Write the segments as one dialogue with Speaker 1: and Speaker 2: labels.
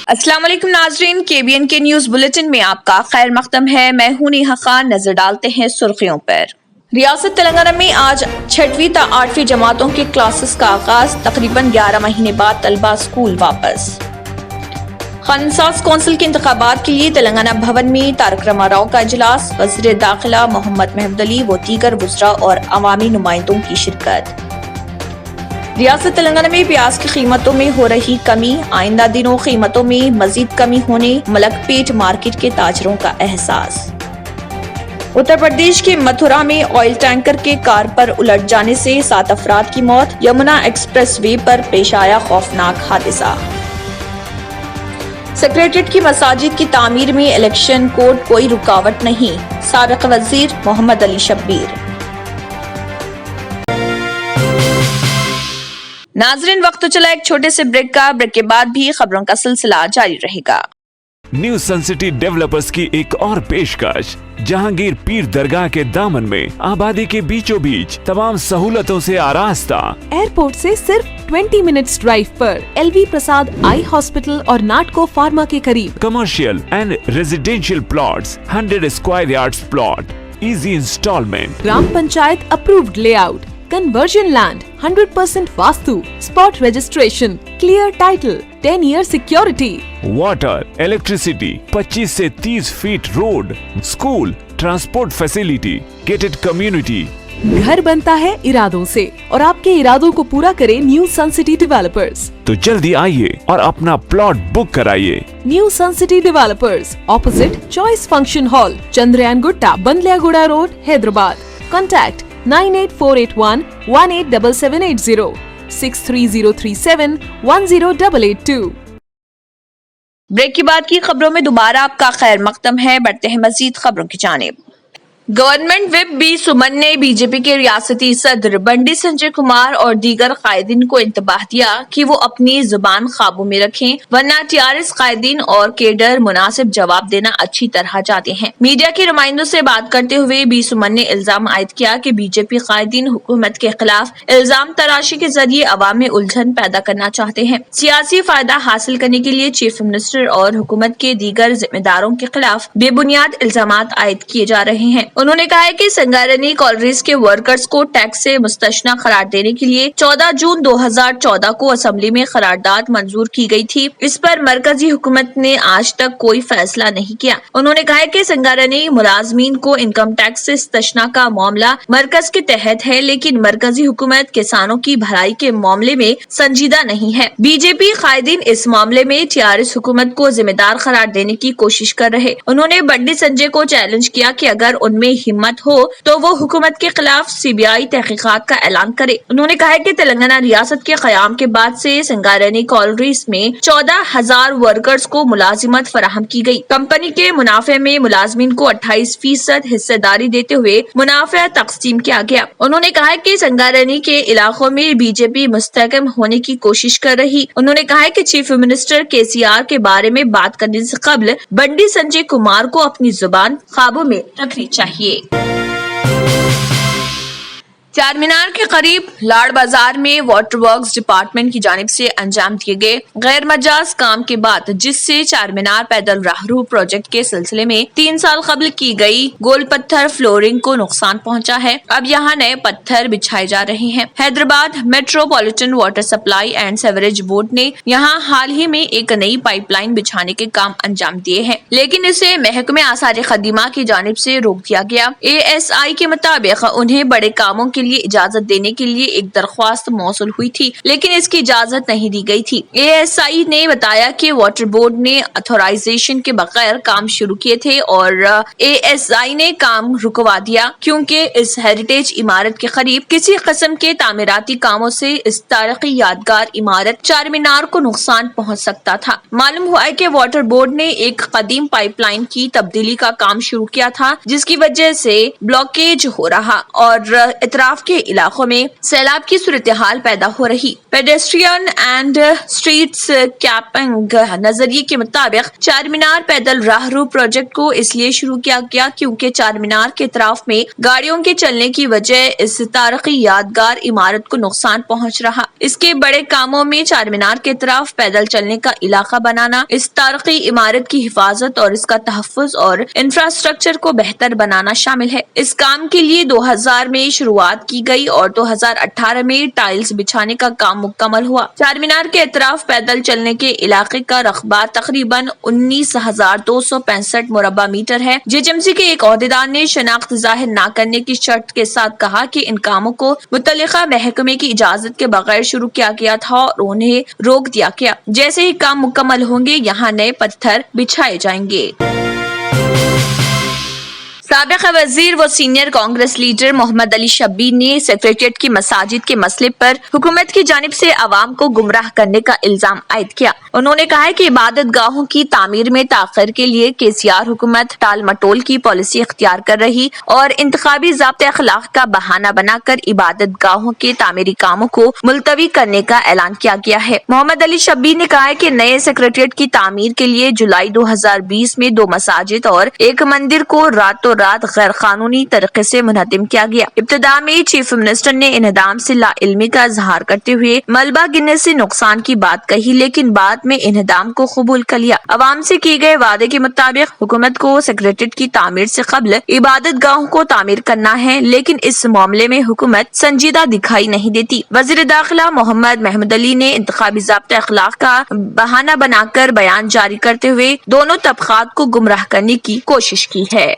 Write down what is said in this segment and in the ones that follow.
Speaker 1: अस्सलाम वालेकुम नाजरीन, KBN के न्यूज बुलेटिन में आपका खैर मकदम है। मैं हूं नेहा खान। नजर डालते हैं सुर्खियों पर। रियासत तेलंगाना में आज 6वीं ता 8वीं जमातों के क्लासेस का आगाज। तकरीबन 11 महीने बाद तलबा स्कूल वापस। खानसास कौंसिल के इंतखाबात के लिए तेलंगाना भवन में तारक रामाराव का इजलास। वज़ीर दाखिला मोहम्मद महमूद अली व दीगर वज़रा और अवामी नुमाइंदों की शिरकत। रियासत तेलंगाना में प्याज की कीमतों में हो रही कमी। आइंदा दिनों कीमतों में मजीद कमी होने मलकपेट मार्केट के ताजरों का एहसास। उत्तर प्रदेश के मथुरा में ऑयल टैंकर के कार पर उलट जाने से 7 अफराद की मौत। यमुना एक्सप्रेस वे पर पेश आया खौफनाक हादसा। सेक्रेटरीट की मसाजिद की तामीर में इलेक्शन कोड कोई रुकावट नहीं। साबिक वजीर मोहम्मद अली शब्बीर। नाजरीन, वक्त तो चला एक छोटे से ब्रेक का। ब्रेक के बाद भी खबरों का सिलसिला जारी रहेगा।
Speaker 2: न्यू सन सिटी डेवलपर्स की एक और पेशकश। जहांगीर पीर दरगाह के दामन में आबादी के बीचों बीच तमाम सहूलतों से आरास्ता।
Speaker 3: एयरपोर्ट से सिर्फ 20 मिनट्स ड्राइव पर LV प्रसाद आई हॉस्पिटल और नाटको फार्मा के करीब।
Speaker 2: Commercial and residential plots, 100 square yards plot, easy installment.
Speaker 3: Gram panchayat approved layout, conversion land, 100% vastu, spot registration, clear title, 10 year security,
Speaker 2: water, electricity, 25 से 30 feet road, school, transport facility, gated community.
Speaker 3: घर बनता है इरादों से और आपके इरादों को पूरा करे न्यू सन सिटी डेवलपर्स।
Speaker 2: तो जल्दी आइए और अपना प्लॉट बुक कराइए।
Speaker 3: New sun city developers, opposite choice function hall, Chandrayangutta, Bandlaguda road, Hyderabad. Contact 98481 187780 63037 10882।
Speaker 1: Break के बाद की खबरों में दोबारा आपका खैर मकदम है। बढ़ते हैं मजीद खबरों की जानिब। गवर्नमेंट विप बी सुमन ने बीजेपी के रियासती सदर बंडी संजय कुमार और दीगर कायदीन को इंतबाह दिया कि वो अपनी जुबान काबू में रखें, वरना TRS कायदीन और केडर मुनासिब जवाब देना अच्छी तरह जाते हैं। मीडिया के नुमाइंदों से बात करते हुए बी सुमन ने इल्जाम आयद किया कि बीजेपी कायदीन हुकूमत के खिलाफ इल्जाम तराशी के जरिए अवाम में उलझन पैदा करना चाहते हैं। सियासी फायदा हासिल करने के लिए चीफ मिनिस्टर और हुकूमत के दीगर जिम्मेदारों के खिलाफ बेबुनियाद इल्जाम आयद किए जा रहे हैं। उन्होंने कहा है कि संगारेनी कॉलरीज के वर्कर्स को टैक्स से मुस्तशना करार देने के लिए 14 जून 2014 को असेंबली में करारदाद मंजूर की गई थी। इस पर मरकजी हुकूमत ने आज तक कोई फैसला नहीं किया। उन्होंने कहा है कि संगारेनी मुलाजमीन को इनकम टैक्स से मुस्तशना का मामला मरकज के तहत है, लेकिन मरकजी हुकूमत किसानों की भलाई के मामले में संजीदा नहीं है। बीजेपी कायदीन इस मामले में TRS हुकूमत को जिम्मेदार करार देने की कोशिश कर रहे। उन्होंने बंडी संजय को चैलेंज किया कि अगर उनमें हिम्मत हो तो वो हुकूमत के खिलाफ CBI तहकीकात का ऐलान करे। उन्होंने कहा है कि तेलंगाना रियासत के क़याम के बाद से संगारेनी कॉलरीज में 14,000 वर्कर्स को मुलाजिमत फराहम की गई। कंपनी के मुनाफे में मुलाजमीन को 28% हिस्सेदारी देते हुए मुनाफा तकसीम किया गया। उन्होंने कहा कि संगारेनी के इलाकों में बीजेपी मुस्तहकम होने की कोशिश कर रही। उन्होंने कहा है कि चीफ मिनिस्टर KCR के बारे में बात करने से कबल बंडी संजय कुमार को अपनी जुबान काबू में रखनी चाहिए। चार मीनार के करीब लाड़ बाजार में वाटर वर्क्स डिपार्टमेंट की जानिब से अंजाम दिए गए गैर मजाज काम के बाद, जिससे चार मीनार पैदल राहरू प्रोजेक्ट के सिलसिले में 3 साल कबल की गई गोल पत्थर फ्लोरिंग को नुकसान पहुंचा है। अब यहां नए पत्थर बिछाए जा रहे हैं। Hyderabad metropolitan water supply and sewerage board ने यहां हाल ही में एक नई पाइपलाइन बिछाने के काम अंजाम दिए हैं, लेकिन इसे महकमे आसार खदीमा की जानिब से रोक दिया गया। ASI के मुताबिक उन्हें बड़े कामों के लिए इजाजत देने के लिए एक दरख्वास्त मौसूल हुई थी, लेकिन इसकी इजाजत नहीं दी गई थी। ASI ने बताया कि वाटर बोर्ड ने अथॉराइजेशन के बगैर काम शुरू किए थे और ASI ने काम रुकवा दिया, क्योंकि इस हेरिटेज इमारत के करीब किसी किस्म के तामीराती कामों से इस तारीखी यादगार इमारत चार मीनार को नुकसान पहुंच सकता था। मालूम हुआ है कि वाटर बोर्ड ने एक कदीम पाइपलाइन की तब्दीली का काम शुरू किया था, जिसकी वजह से ब्लॉकेज हो रहा और इतराफ اطراف کے علاقوں میں سیلاب کی صورتحال پیدا ہو رہی۔ پیڈسٹرین اینڈ اسٹریٹس کیپنگ نظریے کے مطابق چار مینار پیدل راہرو پروجیکٹ کو اس لیے شروع کیا گیا کیونکہ چار مینار کے اطراف میں گاڑیوں کے چلنے کی وجہ اس تاریخی یادگار عمارت کو نقصان پہنچ رہا۔ اس کے بڑے کاموں میں چار مینار کے اطراف پیدل چلنے کا علاقہ بنانا، اس تاریخی عمارت کی حفاظت اور اس کا تحفظ اور انفراسٹرکچر کو بہتر بنانا شامل ہے۔ اس کام کے لیے 2000 میں شروعات کی گئی اور 2018 میں ٹائلز بچھانے کا کام مکمل ہوا۔ چار مینار کے اطراف پیدل چلنے کے علاقے کا رقبہ تقریباً 19,265 مربع میٹر ہے۔ JHMC کے ایک عہدیدار نے شناخت ظاہر نہ کرنے کی شرط کے ساتھ کہا کہ ان کاموں کو متعلقہ محکمے کی اجازت کے بغیر شروع کیا گیا تھا اور انہیں روک دیا گیا۔ جیسے ہی کام مکمل ہوں گے یہاں نئے پتھر بچھائے جائیں گے۔ سابق وزیر و سینئر کانگریس لیڈر محمد علی شبیر نے سیکریٹریٹ کی مساجد کے مسئلے پر حکومت کی جانب سے عوام کو گمراہ کرنے کا الزام عائد کیا۔ انہوں نے کہا کہ عبادت گاہوں کی تعمیر میں تاخیر کے لیے KCR حکومت ٹال مٹول کی پالیسی اختیار کر رہی اور انتخابی ضابطۂ اخلاق کا بہانہ بنا کر عبادت گاہوں کے تعمیری کاموں کو ملتوی کرنے کا اعلان کیا گیا ہے۔ محمد علی شبیر نے کہا کہ نئے سیکریٹریٹ کی تعمیر کے لیے جولائی 2020 میں 2 مساجد اور 1 مندر کو راتوں رات غیر قانونی طریقے سے منہدم کیا گیا۔ ابتدا میں چیف منسٹر نے انہدام سے لا علمی کا اظہار کرتے ہوئے ملبہ گرنے سے نقصان کی بات کہی، لیکن بعد میں انہدام کو قبول کر لیا۔ عوام سے کیے گئے وعدے کے مطابق حکومت کو سیکریٹریٹ کی تعمیر سے قبل عبادت گاہوں کو تعمیر کرنا ہے، لیکن اس معاملے میں حکومت سنجیدہ دکھائی نہیں دیتی۔ وزیر داخلہ محمد محمود علی نے انتخابی ضابطۂ اخلاق کا بہانہ بنا کر بیان جاری کرتے ہوئے دونوں طبقات کو گمراہ کرنے کی کوشش کی ہے۔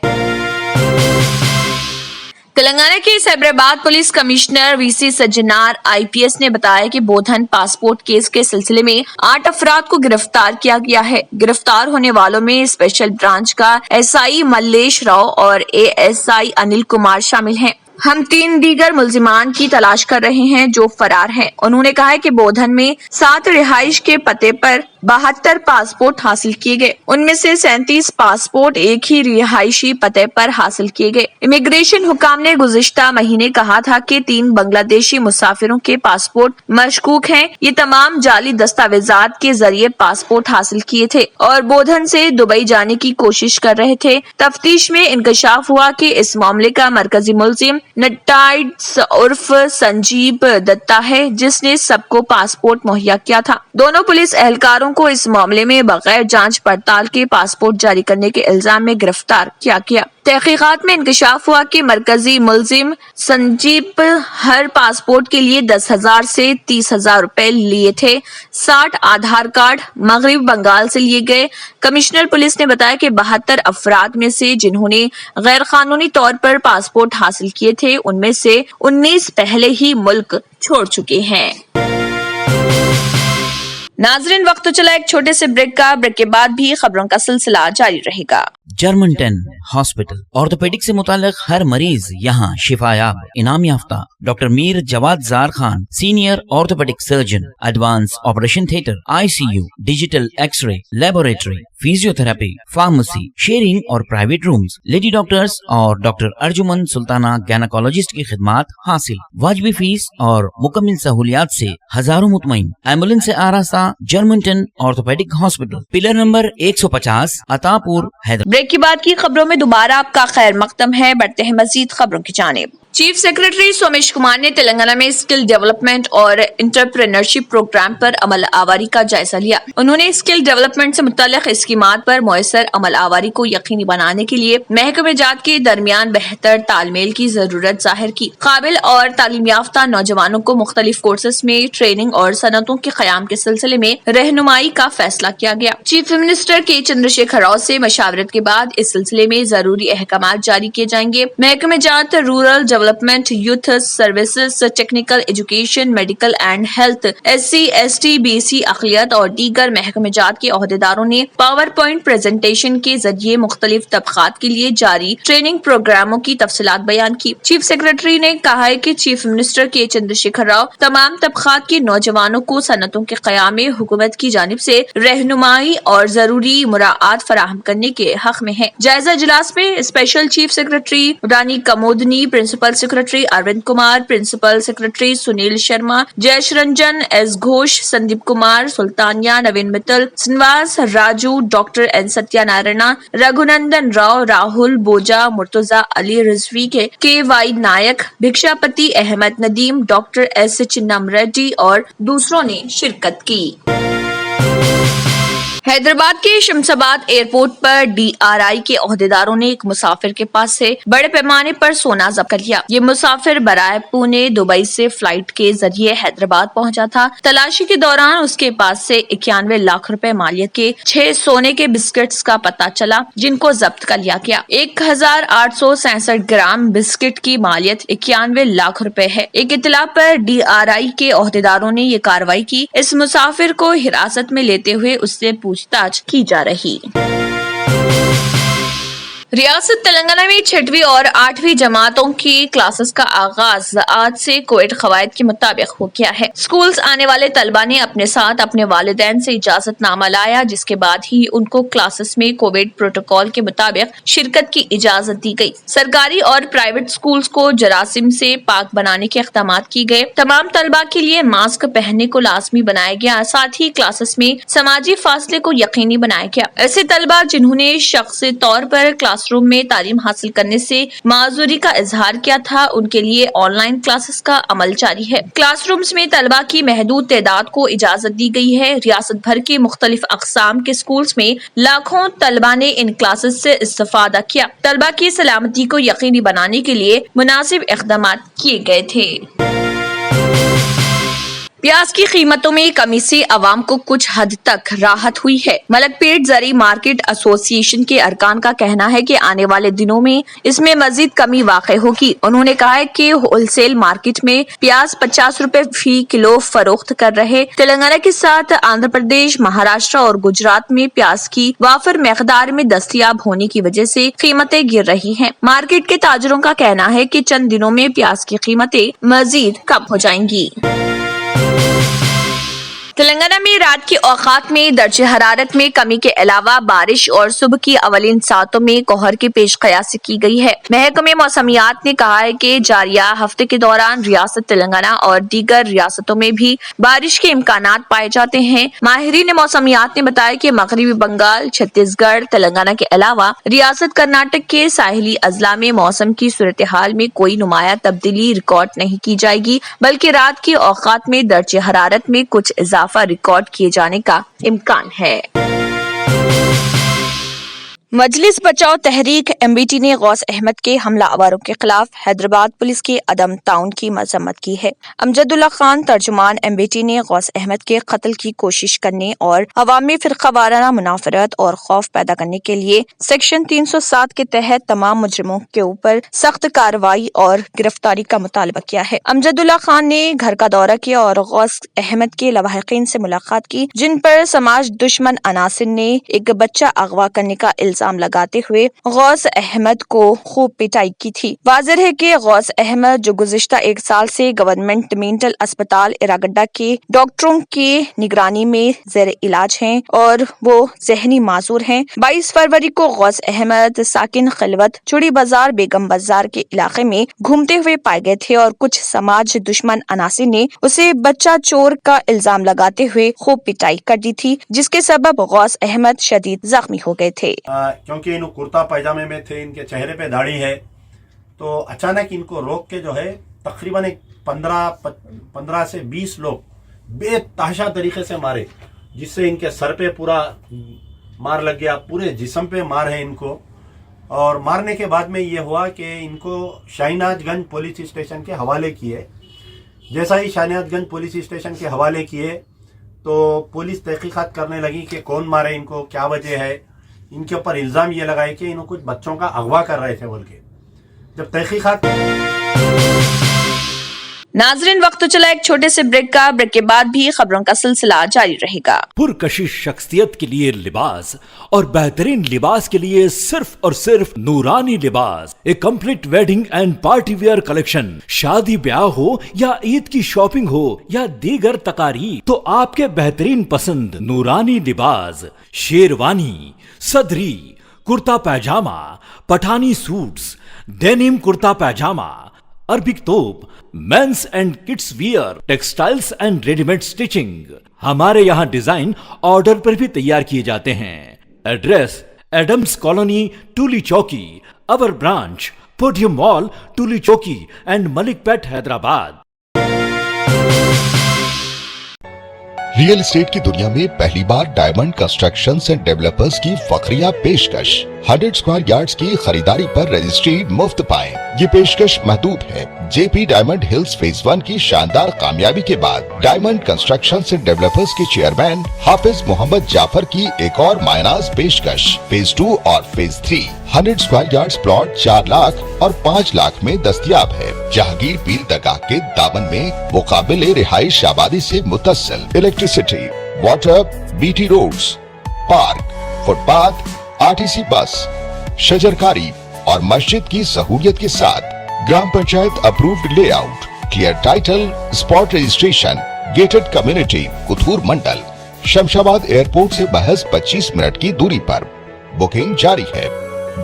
Speaker 1: تلنگانہ کے سیبرآباد پولیس کمشنر VC سجنار IPS نے بتایا کہ بودھن پاسپورٹ کیس کے سلسلے میں 8 افراد کو گرفتار کیا گیا ہے۔ گرفتار ہونے والوں میں اسپیشل برانچ کا SI ملیش راؤ اور ASI انل کمار شامل ہیں۔ ہم 3 دیگر ملزمان کی تلاش کر رہے ہیں جو فرار ہیں۔ انہوں نے کہا کہ بودھن میں 7 رہائش کے پتے پر 72 پاسپورٹ حاصل کیے گئے، ان میں سے 37 پاسپورٹ ایک ہی رہائشی پتے پر حاصل کیے گئے۔ امیگریشن حکام نے گزشتہ مہینے کہا تھا کہ 3 بنگلہ دیشی مسافروں کے پاسپورٹ مشکوک ہیں۔ یہ تمام جعلی دستاویزات کے ذریعے پاسپورٹ حاصل کیے تھے اور بودھن سے دبئی جانے کی کوشش کر رہے تھے۔ تفتیش میں انکشاف ہوا کہ اس معاملے کا مرکزی ملزم نٹائڈس عرف سنجیب دتا ہے، جس نے سب کو پاسپورٹ مہیا کیا تھا۔ دونوں پولیس اہلکاروں کو اس معاملے میں بغیر جانچ پڑتال کے پاسپورٹ جاری کرنے کے الزام میں گرفتار کیا گیا۔ تحقیقات میں انکشاف ہوا کہ مرکزی ملزم سنجیب ہر پاسپورٹ کے لیے 10,000 سے 30,000 روپے لیے تھے۔ 60 آدھار کارڈ مغربی بنگال سے لیے گئے۔ کمشنر پولیس نے بتایا کہ 72 افراد میں سے جنہوں نے غیر قانونی طور پر پاسپورٹ حاصل کیے تھے ان میں سے 19 پہلے ہی ملک چھوڑ چکے ہیں۔ ناظرین وقت تو چلا ایک چھوٹے سے بریک کا، بریک کے بعد بھی خبروں کا سلسلہ جاری رہے گا۔
Speaker 4: جرمنٹن ہاسپٹل آرتھوپیڈک سے متعلق ہر مریض یہاں شفا یاب، انعام یافتہ ڈاکٹر میر جواد زار Khan, senior orthopaedic surgeon, advance operation theatre, ICU، digital X ray, laboratory, physio therapy, pharmacy, sharing اور پرائیویٹ رومز، لیڈی ڈاکٹرز اور ڈاکٹر ارجمن سلطانہ گینیکولوجسٹ کی خدمات حاصل، واجبی فیس اور مکمل سہولیات سے ہزاروں مطمئن، ایمبولینس سے آراستہ جرمنٹن آرتھوپیڈک ہاسپٹل، پلر نمبر 150، عطا پور، حیدرآباد۔
Speaker 1: بریک کے بعد کی خبروں میں دوبارہ آپ کا خیر مقدم ہے، بڑھتے ہیں مزید خبروں کی جانب۔ چیف سیکریٹری سومیش کمار نے تلنگانہ میں اسکل ڈیولپمنٹ اور انٹرپرینرشپ پروگرام پر عمل آوری کا جائزہ لیا۔ انہوں نے اسکل ڈیولپمنٹ سے متعلق اسکیمات پر مؤثر عمل آوری کو یقینی بنانے کے لیے محکمہ جات کے درمیان بہتر تال میل کی ضرورت ظاہر کی۔ قابل اور تعلیم یافتہ نوجوانوں کو مختلف کورسز میں ٹریننگ اور صنعتوں کے قیام کے سلسلے میں رہنمائی کا فیصلہ کیا گیا۔ چیف منسٹر کے چندر شیکھر راؤ سے مشاورت کے بعد اس سلسلے میں ضروری احکامات جاری کیے جائیں گے۔ محکمہ جات، rural development, youth services, technical education, medical and health, SC ST BC اقلیت اور دیگر محکمہ جات کے عہدیداروں نے پاور پوائنٹ پریزنٹیشن کے ذریعے مختلف طبقات کے لیے جاری ٹریننگ پروگراموں کی تفصیلات بیان کی۔ چیف سیکریٹری نے کہا ہے کہ چیف منسٹر کے چندر شیکھر راؤ تمام طبقات کے نوجوانوں کو صنعتوں کے قیام میں حکومت کی جانب سے رہنمائی اور ضروری مراعات فراہم کرنے کے حق میں ہے۔ جائزہ اجلاس میں special chief secretary Rani Kumudini, principal secretary Arvind Kumar, principal secretary Sunil Sharma, Jayesh Ranjan, S Ghosh, Sandeep Kumar, Sultania, Naveen Mittal, Srinivas, Raju, doctor N Satyanarayana, Raghunandan Rao, Rahul Bojja, Murtaza Ali Rizvi K Y Nayak, Bhikshapathi Ahmed Nadeem, doctor S Chinnam Reddy और दूसरों ने शिरकत की। हैदराबाद के शमशाबाद एयरपोर्ट पर DRI के ओहदेदारों ने एक मुसाफिर के पास से बड़े पैमाने पर सोना जब्त कर लिया। ये मुसाफिर बराए पुणे दुबई से फ्लाइट के जरिए हैदराबाद पहुंचा था। तलाशी के दौरान उसके पास से 91 लाख रुपए मालियत के 6 सोने के बिस्किट्स का पता चला, जिनको जब्त कर लिया गया। 1867 ग्राम बिस्किट की मालियत 91 लाख रुपए है। एक इत्तला पर DRI के ओहदेदारों ने ये कार्रवाई की। इस मुसाफिर को हिरासत में लेते हुए उससे पूछताछ की जा रही। रियासत तेलंगाना में 6वीं और 8वीं जमातों की क्लासेस का आगाज आज से कोविड कवायद के मुताबिक हो गया है। स्कूल्स आने वाले तलबा ने अपने साथ अपने वालिदैन से इजाजतनामा लाया, जिसके बाद ही उनको क्लासेस में कोविड प्रोटोकॉल के मुताबिक शिरकत की इजाजत दी गई। सरकारी और प्राइवेट स्कूल्स को जरासीम से पाक बनाने के इक़दाम किए गए। तमाम तलबा के लिए मास्क पहनने को लाजमी बनाया गया। साथ ही क्लासेस में समाजी फासले को यकीनी बनाया गया। ऐसे तलबा जिन्होंने शख्सी तौर पर क्लासरूम में तालीम हासिल करने से माजूरी का इजहार किया था, उनके लिए ऑनलाइन क्लासेस का अमल जारी है। क्लासरूम्स में तलबा की महदूद तादाद को इजाजत दी गई है। रियासत भर के मुख्तलिफ अक़साम के स्कूल्स में लाखों तलबा ने इन क्लासेस से इस्तेफादा किया। तलबा की सलामती को यकीनी बनाने के लिए मुनासिब इक़दाम किए गए थे। प्याज की कीमतों में कमी से अवाम को कुछ हद तक राहत हुई है। मलकपेट ज़री मार्केट एसोसिएशन के अरकान का कहना है कि आने वाले दिनों में इसमें मजीद कमी वाक़ई होगी। उन्होंने कहा है कि होलसेल मार्केट में प्याज 50 रुपए फी किलो फरोख्त कर रहे। तेलंगाना के साथ आंध्र प्रदेश, महाराष्ट्र और गुजरात में प्याज की वाफर मकदार में दस्तयाब होने की वजह से कीमतें गिर रही हैं। मार्केट के ताजरों का कहना है कि चंद दिनों में प्याज की कीमतें मजीद कम हो जाएंगी। तेलंगाना में रात की औकात में दर्जे हरारत में कमी के अलावा बारिश और सुबह की अवलिन सातों में कोहर की पेश कयासी की गई है। महकमे मौसमियात ने कहा है कि जारिया हफ्ते के दौरान रियासत तेलंगाना और दीगर रियासतों में भी बारिश के इम्कानात पाए जाते हैं। माहिरीन मौसमियात ने बताया कि मगरबी बंगाल, छत्तीसगढ़, तेलंगाना के अलावा रियासत कर्नाटक के साहिली अजला में मौसम की सूरत हाल में कोई नुमाया तब्दीली रिकॉर्ड नहीं की जाएगी, बल्कि रात की औकात में दर्जे हरारत में कुछ इजाफा रिकॉर्ड किए जाने का इम्कान है। मजलिस बचाओ तहरीक MBT ने गौस अहमद के हमलावरों के खिलाफ हैदराबाद पुलिस की अदम ताउन की मजम्मत की है। अमजदुल्ला खान तर्जुमान MBT ने गौस अहमद के कत्ल की कोशिश करने और अवामी फिरकावाराना मुनाफरत और खौफ पैदा करने के लिए सेक्शन 307 के तहत तमाम मुजरिमों के ऊपर सख्त कार्रवाई और गिरफ्तारी का मुतालबा किया है। अमजदुल्ला खान ने घर का दौरा किया और गौस अहमद के लवाहिकीन से मुलाकात की, जिन पर समाज दुश्मन अनासिर ने एक बच्चा अगवा करने का इल्जाम लगाते हुए गौस अहमद को खूब पिटाई की थी। वाज़ेह है कि गौस अहमद जो गुज़िश्ता 1 साल से गवर्नमेंट मेंटल अस्पताल इरागड्डा के डॉक्टरों की निगरानी में ज़ेर इलाज हैं और वो ज़हनी माजूर हैं। 22 फरवरी को गौस अहमद साकिन खिलवत चुड़ी बाजार बेगम बाजार के इलाके में घूमते हुए पाए गए थे और कुछ समाज दुश्मन अनासिर ने उसे बच्चा चोर का इल्जाम लगाते हुए खूब पिटाई कर दी थी, जिसके सबब गौस अहमद शदीद जख्मी हो गए थे।
Speaker 5: क्योंकि इन कुर्ता पैजामे में थे, इनके चेहरे पे दाढ़ी है, तो अचानक इनको रोक के जो है तकरीबन 15 से 20 लोग बेतहाशा तरीके से मारे, जिससे इनके सर पे पूरा मार लग गया, पूरे जिस्म पे मार है इनको। और मारने के बाद में ये हुआ कि इनको शाहीनाजगंज पुलिस स्टेशन के हवाले किए। जैसा ही शाहीनाजगंज पुलिस स्टेशन के हवाले किए तो पुलिस तहकीकात करने लगी कि कौन मारे इनको, क्या वजह है। इनके ऊपर इल्ज़ाम ये लगाए कि इन्हों कुछ बच्चों का अगवा कर रहे थे बोल के। जब तहकीकात
Speaker 1: नाज़रीन, वक्त तो चला एक छोटे से ब्रेक का। ब्रेक के बाद भी खबरों का सिलसिला जारी रहेगा।
Speaker 6: पुरकशिश शख्सियत के लिए लिबास और बेहतरीन लिबास के लिए सिर्फ और सिर्फ Noorani Libas, a complete wedding and party wear collection. शादी ब्याह हो या ईद की शॉपिंग हो या दीगर तकारीब, तो आपके बेहतरीन पसंद नूरानी लिबास, शेरवानी, सदरी, kurta pyjama, Pathani suits, denim kurta pyjama, Arabic thobe, men's and kids wear, textiles and readymade stitching. हमारे यहाँ डिजाइन ऑर्डर पर भी तैयार किए जाते हैं। एड्रेस एडम्स कॉलोनी, टूली चौकी। अवर ब्रांच पोडियम मॉल, टूली चौकी एंड मलिकपेट, हैदराबाद।
Speaker 7: रियल एस्टेट की दुनिया में पहली बार डायमंड कंस्ट्रक्शंस एंड डेवलपर्स की फखरिया पेशकश। 100 स्क्वायर यार्ड्स की खरीदारी पर रजिस्ट्री मुफ्त पाएं। ये पेशकश महदूद है। जेपी डायमंड हिल्स फेज 1 की शानदार कामयाबी के बाद डायमंड कंस्ट्रक्शंस एंड डेवलपर्स के चेयरमैन हाफिज मोहम्मद जाफर की एक और मायनाज पेशकश। फेज 2 और phase 3 100 square yards plot 4 lakh और 5 लाख में दस्तयाब है। जहांगीर पीर दरगाह के दामन में मुकाबिले रिहाइश आबादी से मुतस्सिल electricity, water, BT roads, park, footpath, RTC bus, शजरकारी और मस्जिद की सहूलियत के साथ gram panchayat approved layout, clear title, spot registration, gated community, Kothur mandal, Shamshabad airport से महज 25 मिनट की दूरी पर। बुकिंग जारी है।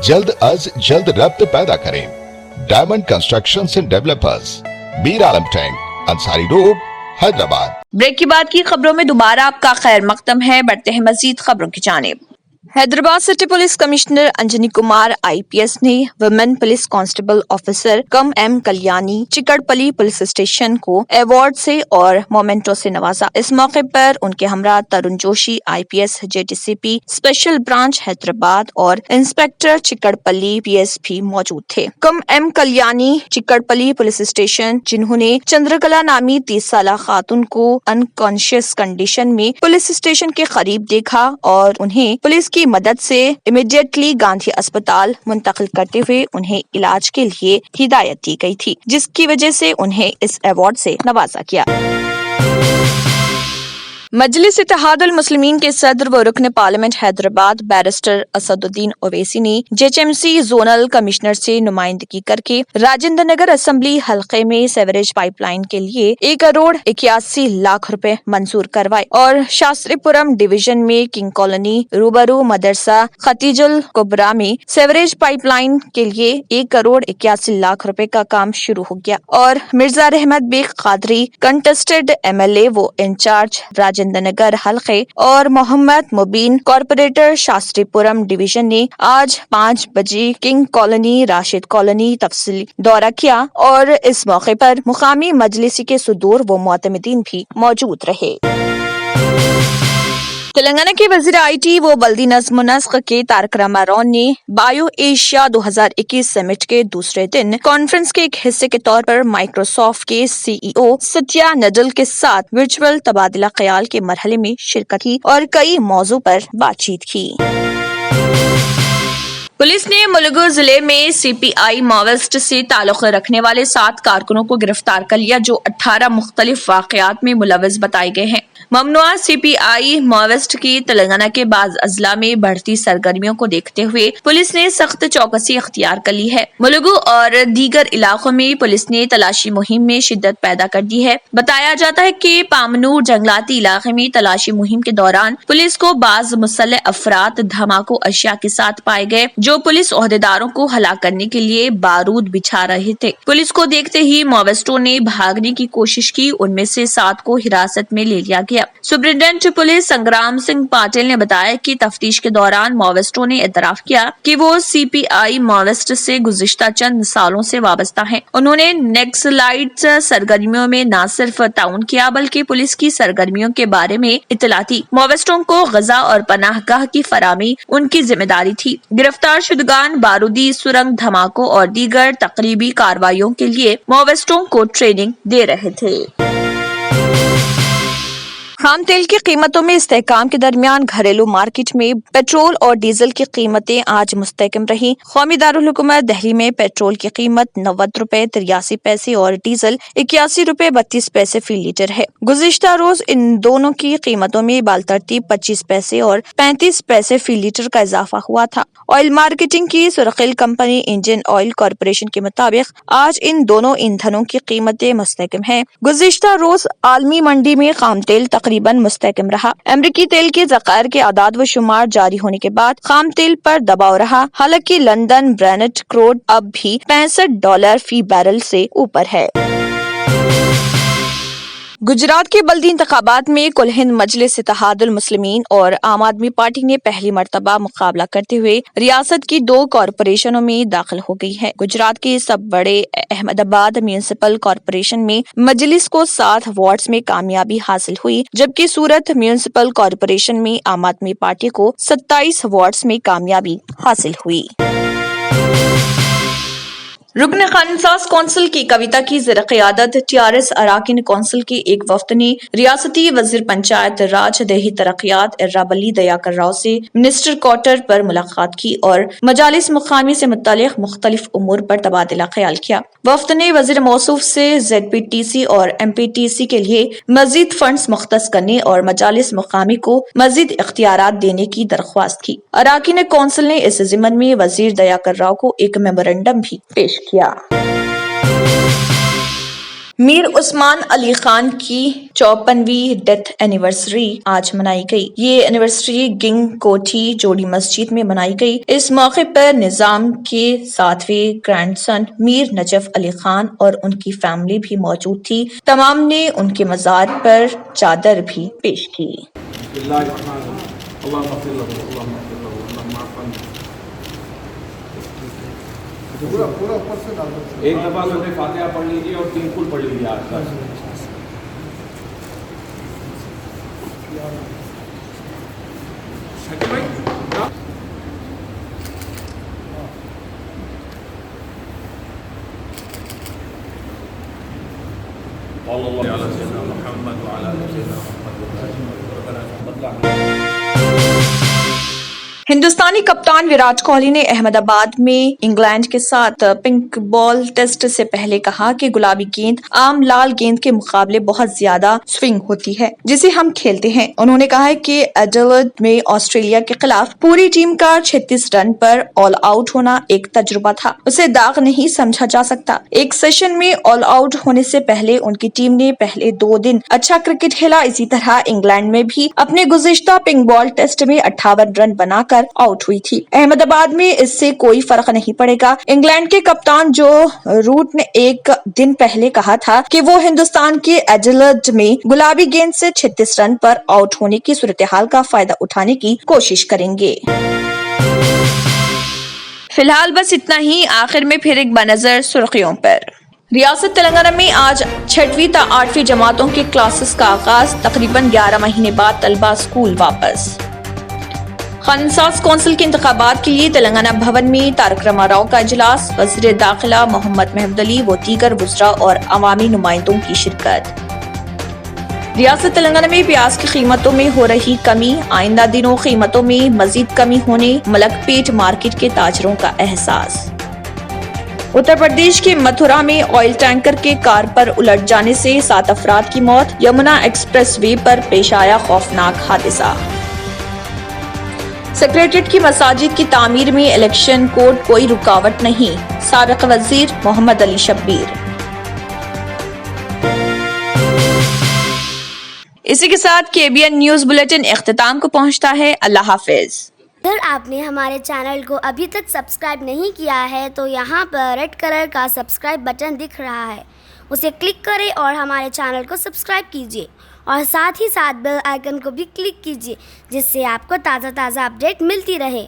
Speaker 7: जल्द अज जल्द रब्त पैदा करें। Diamond constructions and developers, Mir Alam tank, Ansari road, Hyderabad.
Speaker 1: Break के बाद की खबरों में दोबारा आपका खैर मकदम है। बढ़ते हैं मजीद खबरों की जानिब। Hyderabad city police commissioner Anjani Kumar IPS ने वुमेन पुलिस कांस्टेबल ऑफिसर कम M Kalyani Chikkadpally police station को अवार्ड से और मोमेंटो से नवाजा। इस मौके पर उनके हमरा Tarun Joshi IPS JTCP special branch Hyderabad और इंस्पेक्टर चिकड़पली पीएसपी मौजूद थे। कम M Kalyani Chikkadpally police station, जिन्होंने चंद्रकला नामी 30 साल खातून को अनकॉन्शियस कंडीशन में पुलिस स्टेशन के करीब देखा और उन्हें पुलिस की मदद से इमीडिएटली गांधी अस्पताल मुंतकिल करते हुए उन्हें इलाज के लिए हिदायत दी गई थी, जिसकी वजह से उन्हें इस अवार्ड से नवाजा गया। मजलिस इत्तेहादुल मुस्लिमीन के सदर व रुकन पार्लियामेंट हैदराबाद बैरिस्टर असदुद्दीन ओवैसी ने जेएचएमसी जोनल कमिश्नर से नुमाइंदगी करके राजेंद्र नगर असेंबली हलके में सेवरेज पाइपलाइन के लिए 1 करोड़ 81 लाख रुपए मंजूर करवाए और शास्त्रीपुरम डिवीजन में किंग कॉलोनी रूबरू मदरसा खतीजुल कुबरा में सेवरेज पाइपलाइन के लिए 1 करोड़ 81 लाख रुपए का काम शुरू हो गया और मिर्जा रहमत बेग कादरी कंटेस्टेड एमएलए वो इंचार्ज राजेंद्र नगर हलके और मोहम्मद मुबीन कॉर्पोरेटर शास्त्रीपुरम डिवीजन ने आज 5 बजे किंग कॉलोनी, राशिद कॉलोनी तफसीली दौरा किया और इस मौके पर मुकामी मजलिसी के सुदूर व मुअतमिदीन भी मौजूद रहे। तेलंगाना के वजीर आईटी व बल्दी नज़्म नस्क के तारक रामाराव ने बायो एशिया 2021 समिट के दूसरे दिन कॉन्फ्रेंस के एक हिस्से के तौर पर माइक्रोसॉफ्ट के सीईओ सत्या नडेला के साथ वर्चुअल तबादला ख्याल के मरहले में शिरकत की और कई मौजू पर बातचीत की। पुलिस ने मुलुगु जिले में सीपीआई माओवादिस्ट से ताल्लुक रखने वाले 7 कारकुनों को गिरफ्तार कर लिया, जो 18 मुख्तलिफ वाकयात में मुलव्वस बताए गए हैं। ममनुआ सीपीआई माओवादिस्ट की तेलंगाना के बाज़ अजला में बढ़ती सरगर्मियों को देखते हुए पुलिस ने सख्त चौकसी अख्तियार कर ली है। मुलुगु और दीगर इलाकों में पुलिस ने तलाशी मुहिम में शिद्दत पैदा कर दी है। बताया जाता है कि पामनूर जंगलाती इलाके में तलाशी मुहिम के दौरान पुलिस को बाज मुसल्लह अफराद धमाको अशिया के साथ पाए गए, जो पुलिस ओहदेदारों को हलाक करने के लिए बारूद बिछा रहे थे। पुलिस को देखते ही माओवादिस्टों ने भागने की कोशिश की। उनमें से 7 को हिरासत में ले लिया गया। सुप्रिंटेंडेंट पुलिस संग्राम सिंह पाटिल ने बताया कि तफ्तीश के दौरान माओवादिस्टों ने एतराफ किया कि वो सीपीआई माओवादिस्ट से गुज़िश्ता चंद सालों से वाबस्ता हैं। उन्होंने नक्सलाइट सरगर्मियों में न सिर्फ ताउन किया बल्कि पुलिस की सरगर्मियों के बारे में इत्तला दी। माओवादिस्टों को गजा और पनाहगाह की फराहमी उनकी जिम्मेदारी थी। गिरफ्तार शुदगान बारूदी सुरंग धमाकों और दीगर तकरीबी कार्रवाइयों के लिए माओवादिस्टों को ट्रेनिंग दे रहे थे। खाम तेल की कीमतों में इस्तेहकाम के दरमियान घरेलू मार्केट में पेट्रोल और डीजल की कीमतें आज मुस्तहकम रही। कौमी दारुल हुकूमत दिल्ली में पेट्रोल की कीमत 90 रुपए 83 पैसे और डीजल 81 रुपए 32 पैसे फी लीटर है। गुज़िश्ता रोज इन दोनों की कीमतों में बालतरतीब 25 पैसे और 35 पैसे फी लीटर का इजाफा हुआ था। ऑयल मार्केटिंग की सुरखिल कंपनी इंडियन ऑयल कॉरपोरेशन के मुताबिक आज इन दोनों ईंधनों की कीमतें मुस्तहकम है। गुज़िश्ता रोज आलमी मंडी में खाम तेल تقریباً مستحکم رہا۔ امریکی تیل کے ذخائر کے اعداد و شمار جاری ہونے کے بعد خام تیل پر دباؤ رہا، حالانکہ لندن برینٹ کروڈ اب بھی $65 فی بیرل سے اوپر ہے۔ گجرات کے بلدی انتخابات میں کل ہند مجلس اتحاد المسلمین اور عام آدمی پارٹی نے پہلی مرتبہ مقابلہ کرتے ہوئے ریاست کی 2 کارپوریشنوں میں داخل ہو گئی ہے۔ گجرات کے سب بڑے احمد آباد میونسپل کارپوریشن میں مجلس کو 7 وارڈز میں کامیابی حاصل ہوئی، جبکہ سورت میونسپل کارپوریشن میں عام آدمی پارٹی کو 27 وارڈز میں کامیابی حاصل ہوئی۔ رکن قانون ساز کونسل کی کویتا کی زیر قیادت TRS اراکین کونسل کے ایک وفد نے ریاستی وزیر پنچایت راج دیہی ترقیات ایرابلی دیاکر راؤ سے منسٹر کوارٹر پر ملاقات کی اور مجالس مقامی سے متعلق مختلف امور پر تبادلہ خیال کیا۔ وفد نے وزیر موصوف سے ZPTC اور MPTC کے لیے مزید فنڈز مختص کرنے اور مجالس مقامی کو مزید اختیارات دینے کی درخواست کی۔ اراکین کونسل نے اس ضمن میں وزیر دیاکر راؤ کو ایک میمورنڈم بھی پیش کیا۔ میر عثمان علی خان کی 54ویں ڈیتھ اینیورسری آج منائی گئی۔ یہ اینیورسری گنگ کوٹھی جوڑی مسجد میں منائی گئی۔ اس موقع پر نظام کے 7ویں گرینڈ سن میر نجف علی خان اور ان کی فیملی بھی موجود تھی۔ تمام نے ان کے مزار پر چادر بھی پیش کی۔
Speaker 8: ایک دفعہ سورۃ فاتحہ پڑھ لیجیے اور 3 پھول پڑھ لیجیے آج کا۔
Speaker 1: ہندوستانی کپتان وراٹ کوہلی نے احمد آباد میں انگلینڈ کے ساتھ پنک بال ٹیسٹ سے پہلے کہا کہ گلابی گیند عام لال گیند کے مقابلے بہت زیادہ سوئنگ ہوتی ہے جسے ہم کھیلتے ہیں۔ انہوں نے کہا کہ ایڈیلیڈ میں آسٹریلیا کے خلاف پوری ٹیم کا 36 رن پر آل آؤٹ ہونا ایک تجربہ تھا، اسے داغ نہیں سمجھا جا سکتا۔ ایک سیشن میں آل آؤٹ ہونے سے پہلے ان کی ٹیم نے پہلے 2 دن اچھا کرکٹ کھیلا۔ اسی طرح انگلینڈ میں بھی اپنے گزشتہ پنک بال ٹیسٹ میں 58 رن بنا کر آؤٹ ہوئی تھی۔ احمد آباد میں اس سے کوئی فرق نہیں پڑے گا۔ انگلینڈ کے کپتان جو روٹ نے ایک دن پہلے کہا تھا کہ وہ ہندوستان کے ایڈیلیڈ میں گلابی گیند سے 36 رن پر آؤٹ ہونے کی صورتحال کا فائدہ اٹھانے کی کوشش کریں گے۔ فی الحال بس اتنا ہی۔ آخر میں پھر ایک بنظر سرخیوں پر۔ ریاست تلنگانہ میں آج 6ویں تا 8ویں جماعتوں کے کلاسز کا آغاز، تقریباً 11 مہینے بعد طلبہ اسکول واپس۔ قانون ساز کونسل کے انتخابات کے لیے تلنگانہ بھون میں تارک راما راؤ کا اجلاس، وزیر داخلہ محمد محمود علی و دیگر وزراء اور عوامی نمائندوں کی شرکت۔ ریاست تلنگانہ میں پیاز کی قیمتوں میں ہو رہی کمی، آئندہ دنوں قیمتوں میں مزید کمی ہونے، ملک پیٹ مارکیٹ کے تاجروں کا احساس۔ اتر پردیش کے متھرا میں آئل ٹینکر کے کار پر الٹ جانے سے 7 افراد کی موت، یمنا ایکسپریس وے پر پیش آیا خوفناک حادثہ۔ سیکریٹریٹ کی مساجد کی تعمیر میں الیکشن کوڈ کوئی رکاوٹ نہیں، سابق وزیر محمد علی شبیر۔ اسی کے ساتھ KBN نیوز بلیٹن اختتام کو پہنچتا ہے۔ اللہ حافظ۔
Speaker 9: اگر آپ نے ہمارے چینل کو ابھی تک سبسکرائب نہیں کیا ہے تو یہاں پر ریڈ کلر کا سبسکرائب بٹن دکھ رہا ہے، اسے کلک کریں اور ہمارے چینل کو سبسکرائب کیجیے اور ساتھ ہی ساتھ بیل آئیکن کو بھی کلک کیجیے، جس سے آپ کو تازہ اپڈیٹ ملتی رہے۔